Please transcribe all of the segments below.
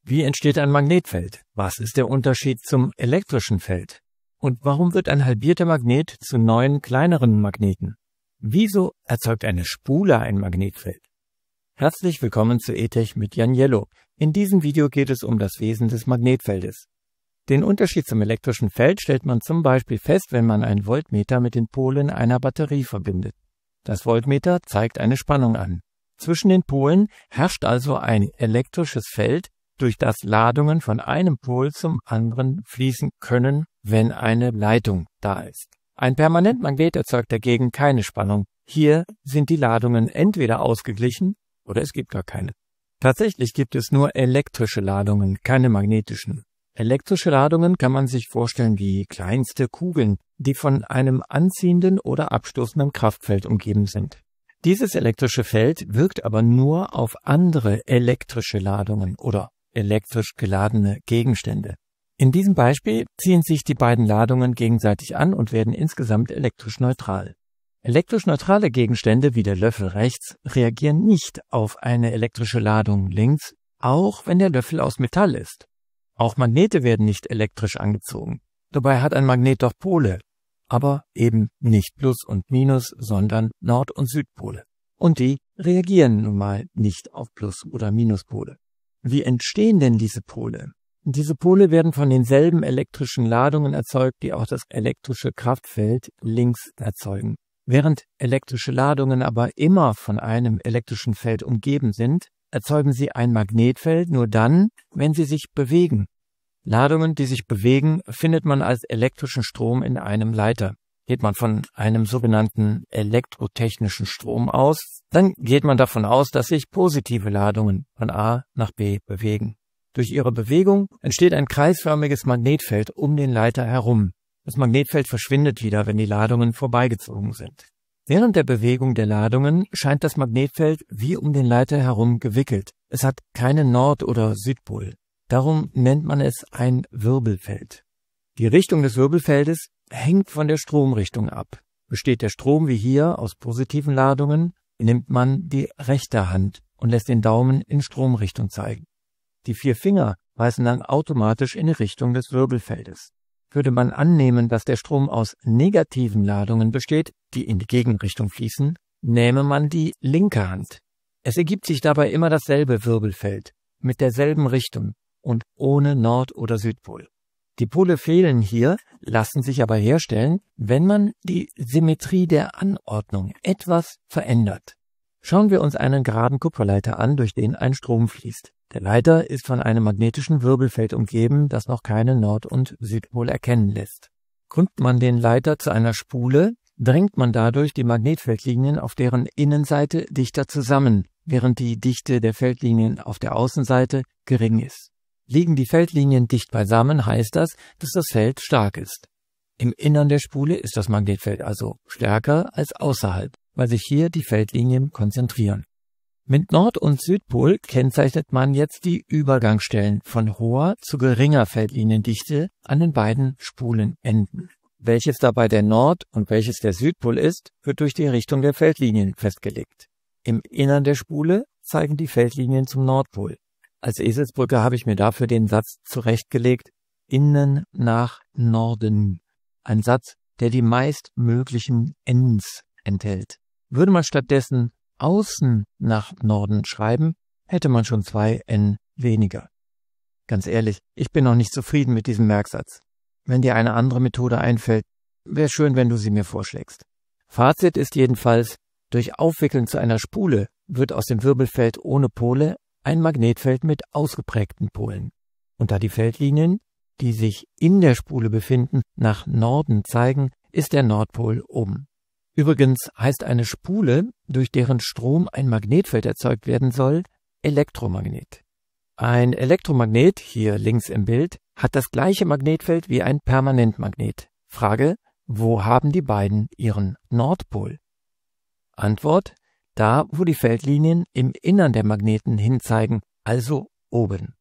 Wie entsteht ein Magnetfeld? Was ist der Unterschied zum elektrischen Feld? Und warum wird ein halbierter Magnet zu 9 kleineren Magneten? Wieso erzeugt eine Spule ein Magnetfeld? Herzlich willkommen zu ETech mit Janiello. In diesem Video geht es um das Wesen des Magnetfeldes. Den Unterschied zum elektrischen Feld stellt man zum Beispiel fest, wenn man ein Voltmeter mit den Polen einer Batterie verbindet. Das Voltmeter zeigt eine Spannung an. Zwischen den Polen herrscht also ein elektrisches Feld, durch das Ladungen von einem Pol zum anderen fließen können, wenn eine Leitung da ist. Ein Permanentmagnet erzeugt dagegen keine Spannung. Hier sind die Ladungen entweder ausgeglichen oder es gibt gar keine. Tatsächlich gibt es nur elektrische Ladungen, keine magnetischen. Elektrische Ladungen kann man sich vorstellen wie kleinste Kugeln, die von einem anziehenden oder abstoßenden Kraftfeld umgeben sind. Dieses elektrische Feld wirkt aber nur auf andere elektrische Ladungen oder elektrisch geladene Gegenstände. In diesem Beispiel ziehen sich die beiden Ladungen gegenseitig an und werden insgesamt elektrisch neutral. Elektrisch neutrale Gegenstände wie der Löffel rechts reagieren nicht auf eine elektrische Ladung links, auch wenn der Löffel aus Metall ist. Auch Magnete werden nicht elektrisch angezogen. Dabei hat ein Magnet doch Pole, aber eben nicht Plus und Minus, sondern Nord- und Südpole. Und die reagieren nun mal nicht auf Plus- oder Minuspole. Wie entstehen denn diese Pole? Diese Pole werden von denselben elektrischen Ladungen erzeugt, die auch das elektrische Kraftfeld links erzeugen. Während elektrische Ladungen aber immer von einem elektrischen Feld umgeben sind, erzeugen sie ein Magnetfeld nur dann, wenn sie sich bewegen. Ladungen, die sich bewegen, findet man als elektrischen Strom in einem Leiter. Geht man von einem sogenannten elektrotechnischen Strom aus, dann geht man davon aus, dass sich positive Ladungen von A nach B bewegen. Durch ihre Bewegung entsteht ein kreisförmiges Magnetfeld um den Leiter herum. Das Magnetfeld verschwindet wieder, wenn die Ladungen vorbeigezogen sind. Während der Bewegung der Ladungen scheint das Magnetfeld wie um den Leiter herum gewickelt. Es hat keinen Nord- oder Südpol. Darum nennt man es ein Wirbelfeld. Die Richtung des Wirbelfeldes hängt von der Stromrichtung ab. Besteht der Strom wie hier aus positiven Ladungen, nimmt man die rechte Hand und lässt den Daumen in Stromrichtung zeigen. Die 4 Finger weisen dann automatisch in die Richtung des Wirbelfeldes. Würde man annehmen, dass der Strom aus negativen Ladungen besteht, die in die Gegenrichtung fließen, nähme man die linke Hand. Es ergibt sich dabei immer dasselbe Wirbelfeld, mit derselben Richtung und ohne Nord- oder Südpol. Die Pole fehlen hier, lassen sich aber herstellen, wenn man die Symmetrie der Anordnung etwas verändert. Schauen wir uns einen geraden Kupferleiter an, durch den ein Strom fließt. Der Leiter ist von einem magnetischen Wirbelfeld umgeben, das noch keinen Nord- und Südpol erkennen lässt. Krümmt man den Leiter zu einer Spule, drängt man dadurch die Magnetfeldlinien auf deren Innenseite dichter zusammen, während die Dichte der Feldlinien auf der Außenseite gering ist. Liegen die Feldlinien dicht beisammen, heißt das, dass das Feld stark ist. Im Innern der Spule ist das Magnetfeld also stärker als außerhalb, weil sich hier die Feldlinien konzentrieren. Mit Nord- und Südpol kennzeichnet man jetzt die Übergangsstellen von hoher zu geringer Feldliniendichte an den beiden Spulenenden. Welches dabei der Nord- und welches der Südpol ist, wird durch die Richtung der Feldlinien festgelegt. Im Innern der Spule zeigen die Feldlinien zum Nordpol. Als Eselsbrücke habe ich mir dafür den Satz zurechtgelegt, innen nach Norden. Ein Satz, der die meistmöglichen Ns enthält. Würde man stattdessen außen nach Norden schreiben, hätte man schon 2 N weniger. Ganz ehrlich, ich bin noch nicht zufrieden mit diesem Merksatz. Wenn dir eine andere Methode einfällt, wäre schön, wenn du sie mir vorschlägst. Fazit ist jedenfalls, durch Aufwickeln zu einer Spule wird aus dem Wirbelfeld ohne Pole ein Magnetfeld mit ausgeprägten Polen. Und da die Feldlinien, die sich in der Spule befinden, nach Norden zeigen, ist der Nordpol oben. Übrigens heißt eine Spule, durch deren Strom ein Magnetfeld erzeugt werden soll, Elektromagnet. Ein Elektromagnet, hier links im Bild, hat das gleiche Magnetfeld wie ein Permanentmagnet. Frage, wo haben die beiden ihren Nordpol? Antwort, da wo die Feldlinien im Innern der Magneten hinzeigen, also oben.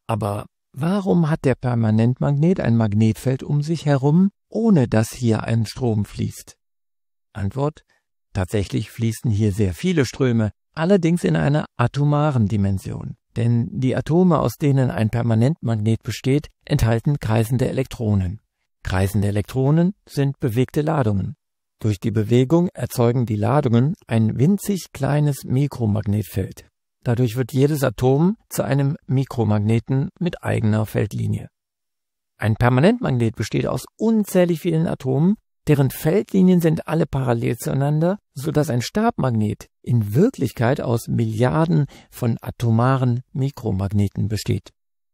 Aber warum hat der Permanentmagnet ein Magnetfeld um sich herum, ohne dass hier ein Strom fließt? Antwort, tatsächlich fließen hier sehr viele Ströme, allerdings in einer atomaren Dimension. denn die Atome, aus denen ein Permanentmagnet besteht, enthalten kreisende Elektronen. Kreisende Elektronen sind bewegte Ladungen. Durch die Bewegung erzeugen die Ladungen ein winzig kleines Mikromagnetfeld. Dadurch wird jedes Atom zu einem Mikromagneten mit eigener Feldlinie. Ein Permanentmagnet besteht aus unzählig vielen Atomen, deren Feldlinien sind alle parallel zueinander, sodass ein Stabmagnet in Wirklichkeit aus Milliarden von atomaren Mikromagneten besteht.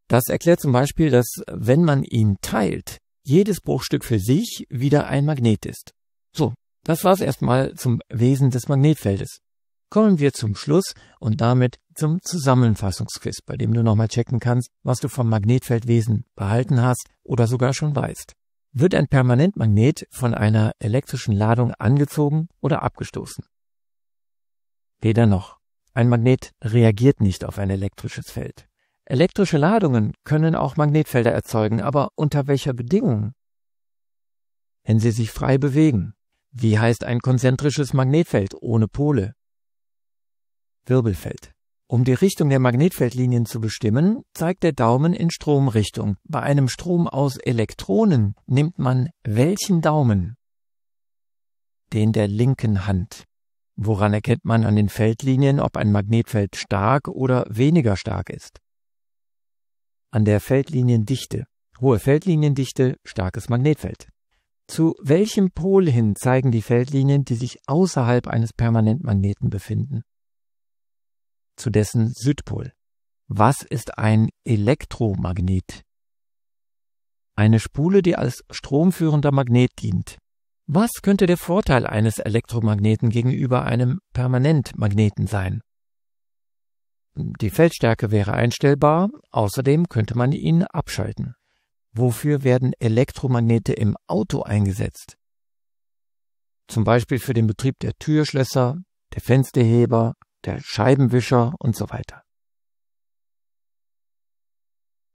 Das erklärt zum Beispiel, dass, wenn man ihn teilt, jedes Bruchstück für sich wieder ein Magnet ist. So, das war's erstmal zum Wesen des Magnetfeldes. Kommen wir zum Schluss und damit zum Zusammenfassungsquiz, bei dem du nochmal checken kannst, was du vom Magnetfeldwesen behalten hast oder sogar schon weißt. Wird ein Permanentmagnet von einer elektrischen Ladung angezogen oder abgestoßen? Weder noch. Ein Magnet reagiert nicht auf ein elektrisches Feld. Elektrische Ladungen können auch Magnetfelder erzeugen, aber unter welcher Bedingung? Wenn sie sich frei bewegen. Wie heißt ein konzentrisches Magnetfeld ohne Pole? Wirbelfeld. Um die Richtung der Magnetfeldlinien zu bestimmen, zeigt der Daumen in Stromrichtung. Bei einem Strom aus Elektronen nimmt man welchen Daumen? Den der linken Hand. Woran erkennt man an den Feldlinien, ob ein Magnetfeld stark oder weniger stark ist? An der Feldliniendichte. Hohe Feldliniendichte, starkes Magnetfeld. Zu welchem Pol hin zeigen die Feldlinien, die sich außerhalb eines Permanentmagneten befinden? Zu dessen Südpol. Was ist ein Elektromagnet? Eine Spule, die als stromführender Magnet dient. Was könnte der Vorteil eines Elektromagneten gegenüber einem Permanentmagneten sein? Die Feldstärke wäre einstellbar, außerdem könnte man ihn abschalten. Wofür werden Elektromagnete im Auto eingesetzt? Zum Beispiel für den Betrieb der Türschlösser, der Fensterheber, der Scheibenwischer und so weiter.